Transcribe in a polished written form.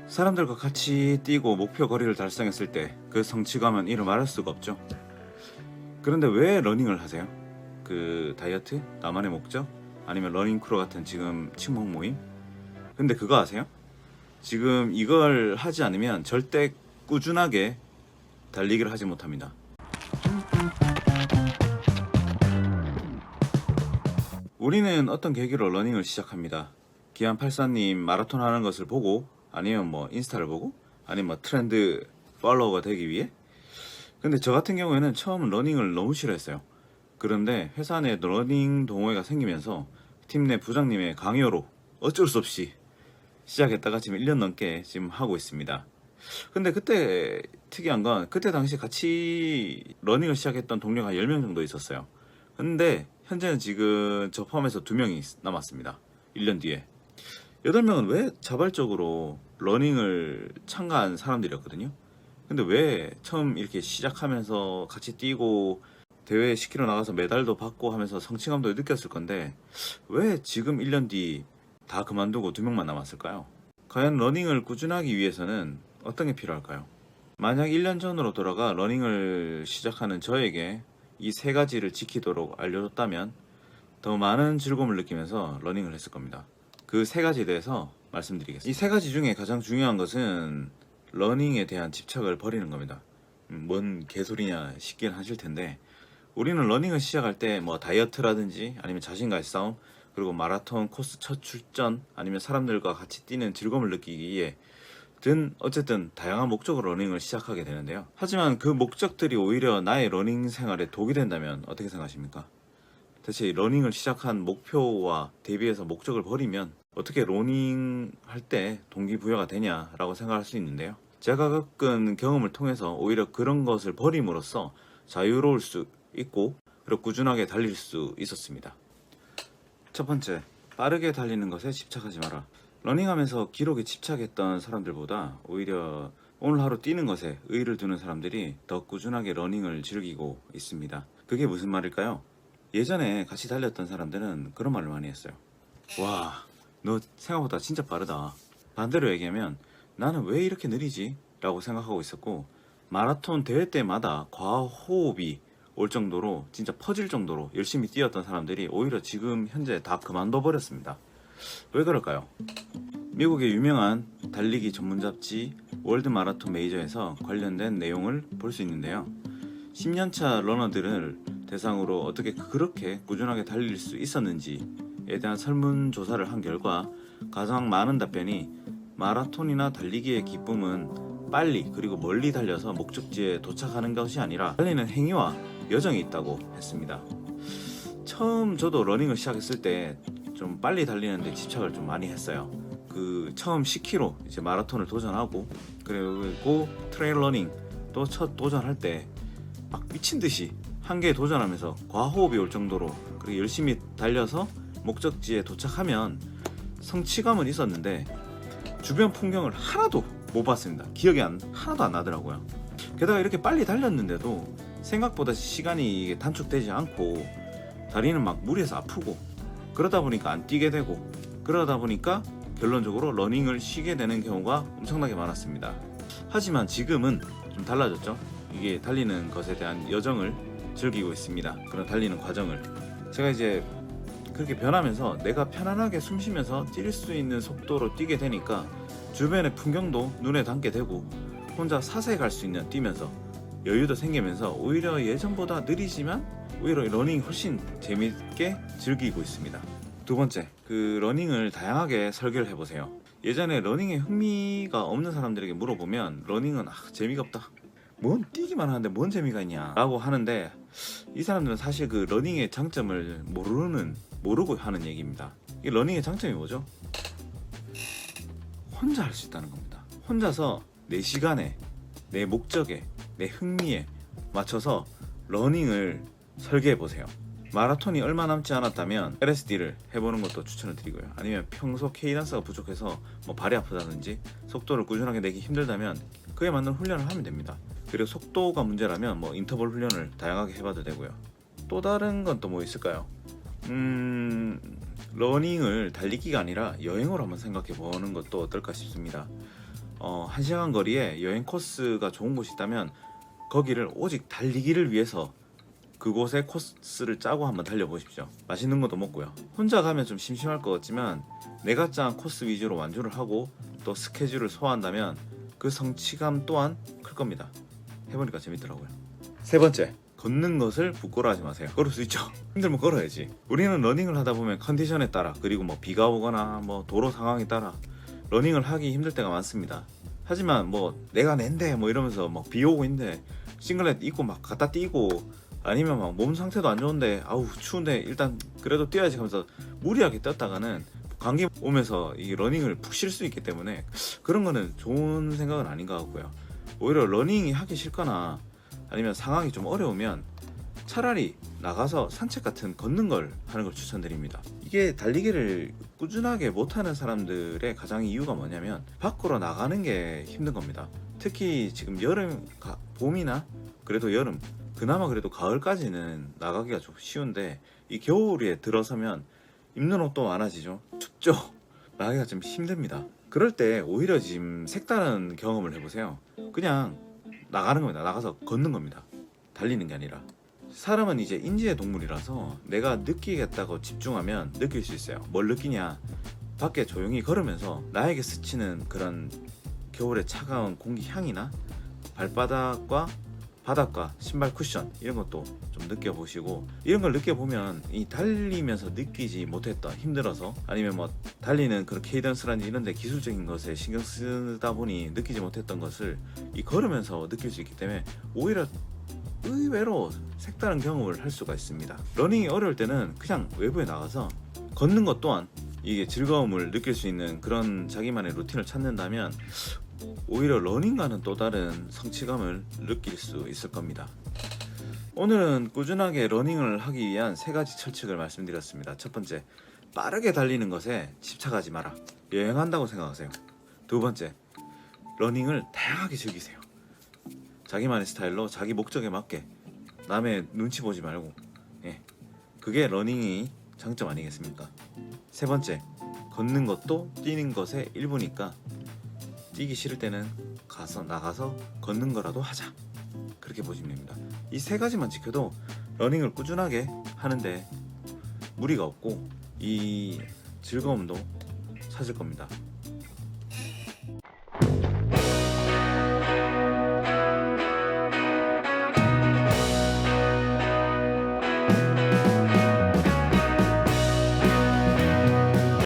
사람들과 같이 뛰고 목표 거리를 달성했을 때 그 성취감은 이루 말할 수가 없죠. 그런데 왜 러닝을 하세요? 그 다이어트? 나만의 목적? 아니면 러닝크루 같은 지금 친목 모임? 근데 그거 아세요? 지금 이걸 하지 않으면 절대 꾸준하게 달리기를 하지 못합니다. 우리는 어떤 계기로 러닝을 시작합니다. 기안84님 마라톤 하는 것을 보고, 아니면 뭐 인스타를 보고, 아니면 뭐 트렌드 팔로워가 되기 위해. 근데 저 같은 경우에는 처음 러닝을 너무 싫어했어요. 그런데 회사 내 러닝 동호회가 생기면서 팀 내 부장님의 강요로 어쩔 수 없이 시작했다가 지금 1년 넘게 지금 하고 있습니다. 근데 그때 특이한 건, 그때 당시 같이 러닝을 시작했던 동료가 10명 정도 있었어요. 근데 현재는 지금 저 포함해서 2명이 남았습니다. 1년 뒤에 8명은 왜 자발적으로 러닝을 참가한 사람들이었거든요. 근데 왜 처음 이렇게 시작하면서 같이 뛰고 대회 10km 나가서 메달도 받고 하면서 성취감도 느꼈을 건데, 왜 지금 1년 뒤 다 그만두고 2명만 남았을까요? 과연 러닝을 꾸준하기 위해서는 어떤 게 필요할까요? 만약 1년 전으로 돌아가 러닝을 시작하는 저에게 이 3가지를 지키도록 알려줬다면 더 많은 즐거움을 느끼면서 러닝을 했을 겁니다. 그 3가지에 대해서 말씀드리겠습니다. 이 3가지 중에 가장 중요한 것은 러닝에 대한 집착을 버리는 겁니다. 뭔 개소리냐 싶긴 하실 텐데, 우리는 러닝을 시작할 때 뭐 다이어트라든지 아니면 자신과의 싸움, 그리고 마라톤 코스 첫 출전, 아니면 사람들과 같이 뛰는 즐거움을 느끼기 위해 든 어쨌든 다양한 목적으로 러닝을 시작하게 되는데요. 하지만 그 목적들이 오히려 나의 러닝 생활에 독이 된다면 어떻게 생각하십니까? 대체 러닝을 시작한 목표와 대비해서 목적을 버리면 어떻게 러닝 할 때 동기부여가 되냐라고 생각할 수 있는데요. 제가 겪은 경험을 통해서 오히려 그런 것을 버림으로써 자유로울 수 있고, 그리고 꾸준하게 달릴 수 있었습니다. 첫 번째, 빠르게 달리는 것에 집착하지 마라. 러닝하면서 기록에 집착했던 사람들보다 오히려 오늘 하루 뛰는 것에 의의를 두는 사람들이 더 꾸준하게 러닝을 즐기고 있습니다. 그게 무슨 말일까요? 예전에 같이 달렸던 사람들은 그런 말을 많이 했어요. 와, 너 생각보다 진짜 빠르다. 반대로 얘기하면 나는 왜 이렇게 느리지? 라고 생각하고 있었고, 마라톤 대회 때마다 과호흡이 올 정도로, 진짜 퍼질 정도로 열심히 뛰었던 사람들이 오히려 지금 현재 다 그만둬 버렸습니다. 왜 그럴까요? 미국의 유명한 달리기 전문 잡지 월드 마라톤 메이저에서 관련된 내용을 볼 수 있는데요. 10년차 러너들을 대상으로 어떻게 그렇게 꾸준하게 달릴 수 있었는지에 대한 설문조사를 한 결과 가장 많은 답변이 마라톤이나 달리기의 기쁨은 빨리 그리고 멀리 달려서 목적지에 도착하는 것이 아니라 달리는 행위와 여정이 있다고 했습니다. 처음 저도 러닝을 시작했을 때 좀 빨리 달리는데 집착을 좀 많이 했어요. 그 처음 10km 이제 마라톤을 도전하고, 그리고 트레일 러닝 또 첫 도전할 때 막 미친 듯이 한계에 도전하면서 과호흡이 올 정도로 그렇게 열심히 달려서 목적지에 도착하면 성취감은 있었는데 주변 풍경을 하나도 못 봤습니다. 기억이 하나도 안 나더라고요. 게다가 이렇게 빨리 달렸는데도 생각보다 시간이 단축되지 않고 다리는 막 무리해서 아프고, 그러다 보니까 안 뛰게 되고, 그러다 보니까 결론적으로 러닝을 쉬게 되는 경우가 엄청나게 많았습니다. 하지만 지금은 좀 달라졌죠. 이게 달리는 것에 대한 여정을 즐기고 있습니다. 그런 달리는 과정을 제가 이제 그렇게 변하면서 내가 편안하게 숨 쉬면서 뛸 수 있는 속도로 뛰게 되니까 주변의 풍경도 눈에 담게 되고, 혼자 사세에 갈 수 있는, 뛰면서 여유도 생기면서 오히려 예전보다 느리지만 오히려 러닝이 훨씬 재밌게 즐기고 있습니다. 두 번째, 그 러닝을 다양하게 설계를 해보세요. 예전에 러닝에 흥미가 없는 사람들에게 물어보면 러닝은 재미가 없다, 뭔 뛰기만 하는데 뭔 재미가 있냐 라고 하는데, 이 사람들은 사실 그 러닝의 장점을 모르고 하는 얘기입니다. 이 러닝의 장점이 뭐죠? 혼자 할 수 있다는 겁니다. 혼자서 내 시간에, 내 목적에, 내 흥미에 맞춰서 러닝을 설계해보세요. 마라톤이 얼마 남지 않았다면 LSD를 해보는 것도 추천을 드리고요. 아니면 평소 K단스가 부족해서 뭐 발이 아프다든지 속도를 꾸준하게 내기 힘들다면 그에 맞는 훈련을 하면 됩니다. 그리고 속도가 문제라면 뭐 인터벌 훈련을 다양하게 해봐도 되고요. 또 다른 건 또 뭐 있을까요? 러닝을 달리기가 아니라 여행으로 한번 생각해 보는 것도 어떨까 싶습니다. 1시간 거리에 여행 코스가 좋은 곳이 있다면 거기를 오직 달리기를 위해서 그곳에 코스를 짜고 한번 달려보십시오. 맛있는 것도 먹고요. 혼자 가면 좀 심심할 것 같지만 내가 짠 코스 위주로 완주를 하고 또 스케줄을 소화한다면 그 성취감 또한 클 겁니다. 해보니까 재밌더라고요. 세 번째, 걷는 것을 부끄러워하지 마세요. 걸을 수 있죠. 힘들면 걸어야지. 우리는 러닝을 하다 보면 컨디션에 따라, 그리고 뭐 비가 오거나 뭐 도로 상황에 따라 러닝을 하기 힘들 때가 많습니다. 하지만 뭐 내가 낸데 뭐 이러면서 막 비 오고 있는데 싱글렛 입고 막 갖다 뛰고, 아니면 막 몸 상태도 안 좋은데 아우 추운데 일단 그래도 뛰어야지 하면서 무리하게 뛰었다가는 감기 오면서 이 러닝을 푹 쉴 수 있기 때문에 그런 거는 좋은 생각은 아닌 것 같고요. 오히려 러닝이 하기 싫거나 아니면 상황이 좀 어려우면 차라리 나가서 산책 같은 걷는 걸 하는 걸 추천드립니다. 이게 달리기를 꾸준하게 못하는 사람들의 가장 이유가 뭐냐면 밖으로 나가는 게 힘든 겁니다. 특히 지금 여름, 봄이나 그래도 여름, 그나마 그래도 가을까지는 나가기가 좀 쉬운데 이 겨울에 들어서면 입는 옷도 많아지죠. 춥죠. 나가기가 좀 힘듭니다. 그럴 때 오히려 지금 색다른 경험을 해보세요. 그냥 나가는 겁니다. 나가서 걷는 겁니다. 달리는 게 아니라. 사람은 이제 인지의 동물이라서 내가 느끼겠다고 집중하면 느낄 수 있어요. 뭘 느끼냐? 밖에 조용히 걸으면서 나에게 스치는 그런 겨울의 차가운 공기 향이나 발바닥과 바닥과 신발 쿠션 이런 것도 좀 느껴보시고, 이런 걸 느껴보면 이 달리면서 느끼지 못했던, 힘들어서 아니면 뭐 달리는 그런 케이던스라든지 이런 데 기술적인 것에 신경 쓰다 보니 느끼지 못했던 것을 이 걸으면서 느낄 수 있기 때문에 오히려 의외로 색다른 경험을 할 수가 있습니다. 러닝이 어려울 때는 그냥 외부에 나가서 걷는 것 또한 이게 즐거움을 느낄 수 있는 그런 자기만의 루틴을 찾는다면 오히려 러닝과는 또 다른 성취감을 느낄 수 있을 겁니다. 오늘은 꾸준하게 러닝을 하기 위한 3가지 철칙을 말씀드렸습니다. 첫 번째, 빠르게 달리는 것에 집착하지 마라. 여행한다고 생각하세요. 두 번째, 러닝을 다양하게 즐기세요. 자기만의 스타일로 자기 목적에 맞게 남의 눈치 보지 말고, 그게 러닝이 장점 아니겠습니까? 세 번째, 걷는 것도 뛰는 것의 일부니까 뛰기 싫을 때는 나가서 걷는 거라도 하자, 그렇게 보시면 됩니다. 이 3가지만 지켜도 러닝을 꾸준하게 하는데 무리가 없고 이 즐거움도 찾을 겁니다.